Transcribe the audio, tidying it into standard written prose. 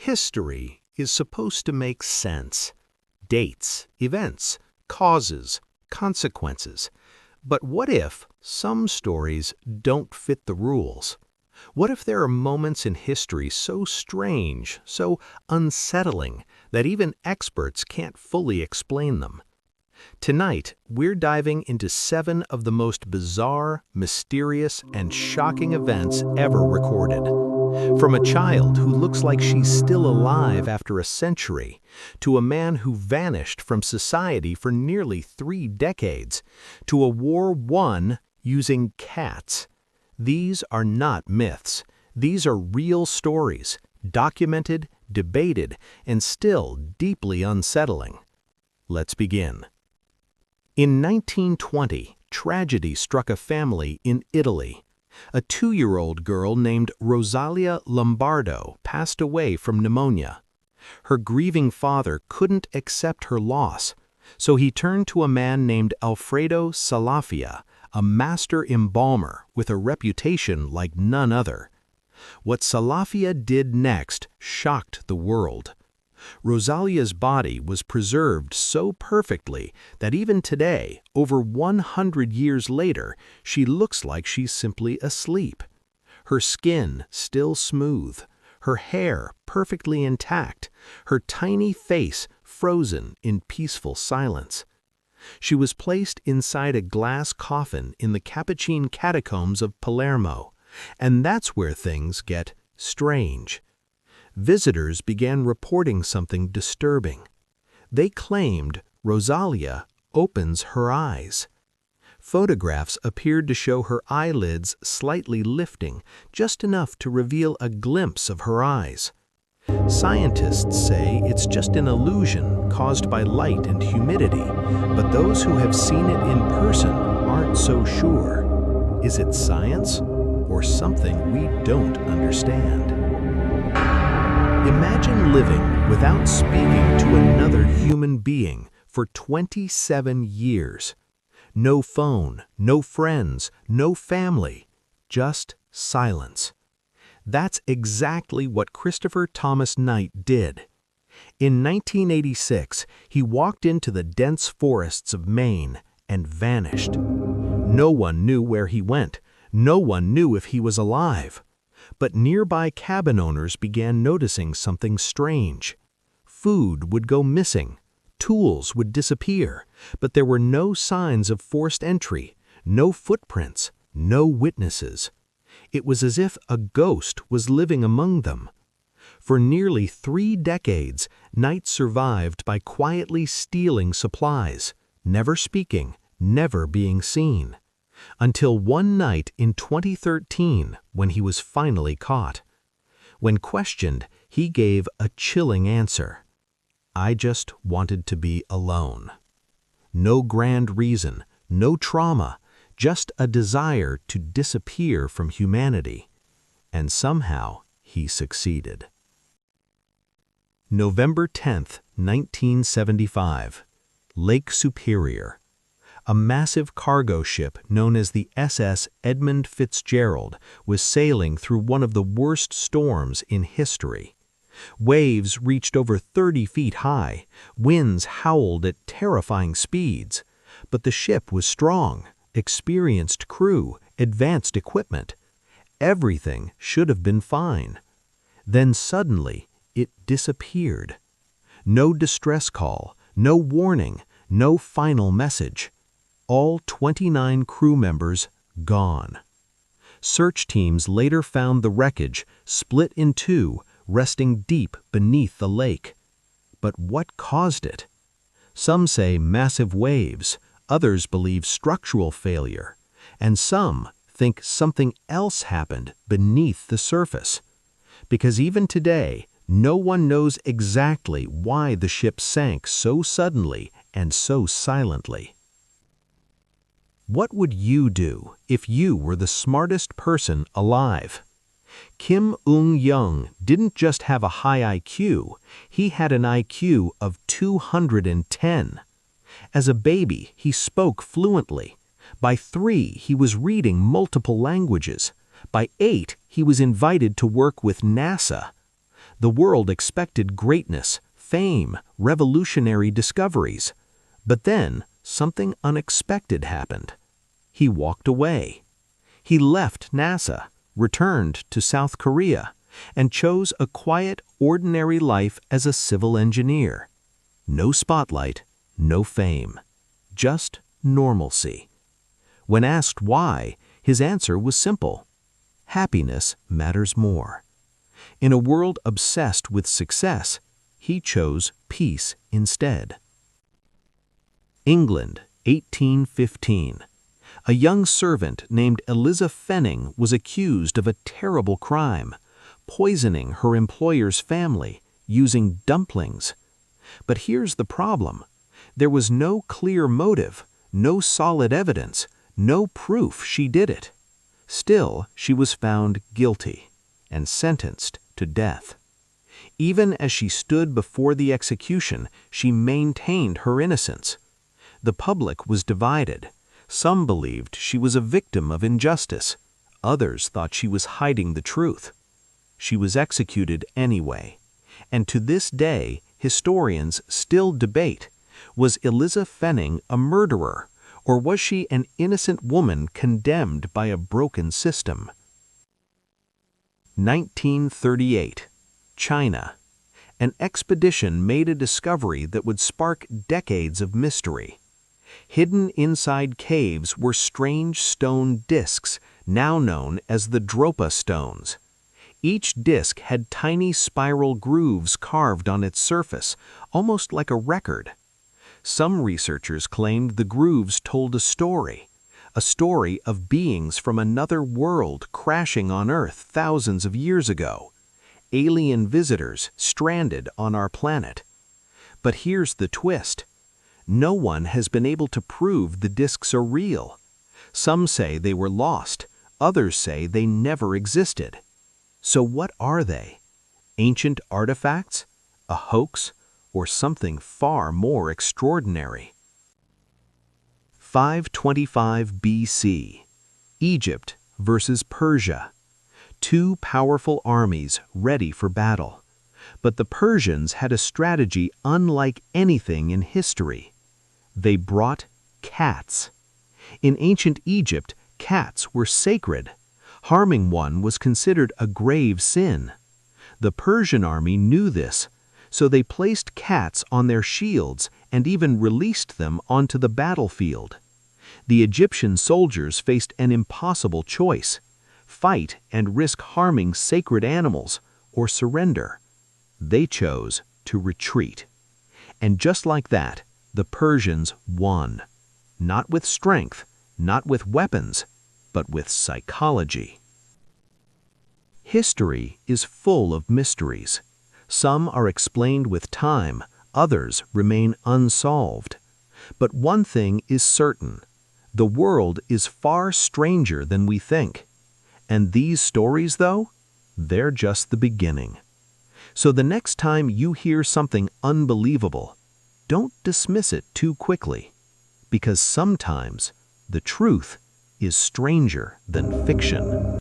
History is supposed to make sense. Dates, events, causes, consequences. But what if some stories don't fit the rules? What if there are moments in history so strange, so unsettling, that even experts can't fully explain them? Tonight, we're diving into 7 of the most bizarre, mysterious, and shocking events ever recorded. From a child who looks like she's still alive after a century, to a man who vanished from society for nearly 3 decades, to a war won using cats. These are not myths. These are real stories, documented, debated, and still deeply unsettling. Let's begin. In 1920, tragedy struck a family in Italy. A 2-year-old girl named Rosalia Lombardo passed away from pneumonia. Her grieving father couldn't accept her loss, so he turned to a man named Alfredo Salafia, a master embalmer with a reputation like none other. What Salafia did next shocked the world. Rosalia's body was preserved so perfectly that even today, over 100 years later, she looks like she's simply asleep. Her skin still smooth, her hair perfectly intact, her tiny face frozen in peaceful silence. She was placed inside a glass coffin in the Capuchin catacombs of Palermo, and that's where things get strange. Visitors began reporting something disturbing. They claimed Rosalia opens her eyes. Photographs appeared to show her eyelids slightly lifting, just enough to reveal a glimpse of her eyes. Scientists say it's just an illusion caused by light and humidity, but those who have seen it in person aren't so sure. Is it science or something we don't understand? Imagine living without speaking to another human being for 27 years. No phone, no friends, no family, just silence. That's exactly what Christopher Thomas Knight did. In 1986, he walked into the dense forests of Maine and vanished. No one knew where he went. No one knew if he was alive. But nearby cabin owners began noticing something strange. Food would go missing, tools would disappear, but there were no signs of forced entry, no footprints, no witnesses. It was as if a ghost was living among them. For nearly 3 decades, Knight survived by quietly stealing supplies, never speaking, never being seen. Until one night in 2013 when he was finally caught. When questioned, he gave a chilling answer. "I just wanted to be alone." No grand reason, no trauma, just a desire to disappear from humanity. And somehow he succeeded. November 10th, 1975. Lake Superior. A massive cargo ship known as the SS Edmund Fitzgerald was sailing through one of the worst storms in history. Waves reached over 30 feet high, winds howled at terrifying speeds, but the ship was strong, experienced crew, advanced equipment. Everything should have been fine. Then suddenly, it disappeared. No distress call, no warning, no final message. All 29 crew members gone. Search teams later found the wreckage split in 2, resting deep beneath the lake. But what caused it? Some say massive waves, others believe structural failure, and some think something else happened beneath the surface. Because even today, no one knows exactly why the ship sank so suddenly and so silently. What would you do if you were the smartest person alive? Kim Eung-young didn't just have a high IQ, he had an IQ of 210. As a baby, he spoke fluently. By 3, he was reading multiple languages. By 8, he was invited to work with NASA. The world expected greatness, fame, revolutionary discoveries. But then, something unexpected happened. He walked away. He left NASA, returned to South Korea, and chose a quiet, ordinary life as a civil engineer. No spotlight, no fame, just normalcy. When asked why, his answer was simple: happiness matters more. In a world obsessed with success, he chose peace instead. England, 1815. A young servant named Eliza Fenning was accused of a terrible crime, poisoning her employer's family using dumplings. But here's the problem. There was no clear motive, no solid evidence, no proof she did it. Still, she was found guilty and sentenced to death. Even as she stood before the execution, she maintained her innocence. The public was divided. Some believed she was a victim of injustice. Others thought she was hiding the truth. She was executed anyway. And to this day, historians still debate, was Eliza Fenning a murderer, or was she an innocent woman condemned by a broken system? 1938. China. An expedition made a discovery that would spark decades of mystery. Hidden inside caves were strange stone discs, now known as the Dropa stones. Each disc had tiny spiral grooves carved on its surface, almost like a record. Some researchers claimed the grooves told a story of beings from another world crashing on Earth thousands of years ago, alien visitors stranded on our planet. But here's the twist. No one has been able to prove the discs are real. Some say they were lost, others say they never existed. So what are they? Ancient artifacts? A hoax? Or something far more extraordinary? 525 BC. Egypt versus Persia. Two powerful armies ready for battle. But the Persians had a strategy unlike anything in history. They brought cats. In ancient Egypt, cats were sacred. Harming one was considered a grave sin. The Persian army knew this, so they placed cats on their shields and even released them onto the battlefield. The Egyptian soldiers faced an impossible choice: fight and risk harming sacred animals, or surrender. They chose to retreat. And just like that, the Persians won. Not with strength, not with weapons, but with psychology. History is full of mysteries. Some are explained with time, others remain unsolved. But one thing is certain: the world is far stranger than we think. And these stories, though, they're just the beginning. So the next time you hear something unbelievable, don't dismiss it too quickly, because sometimes the truth is stranger than fiction.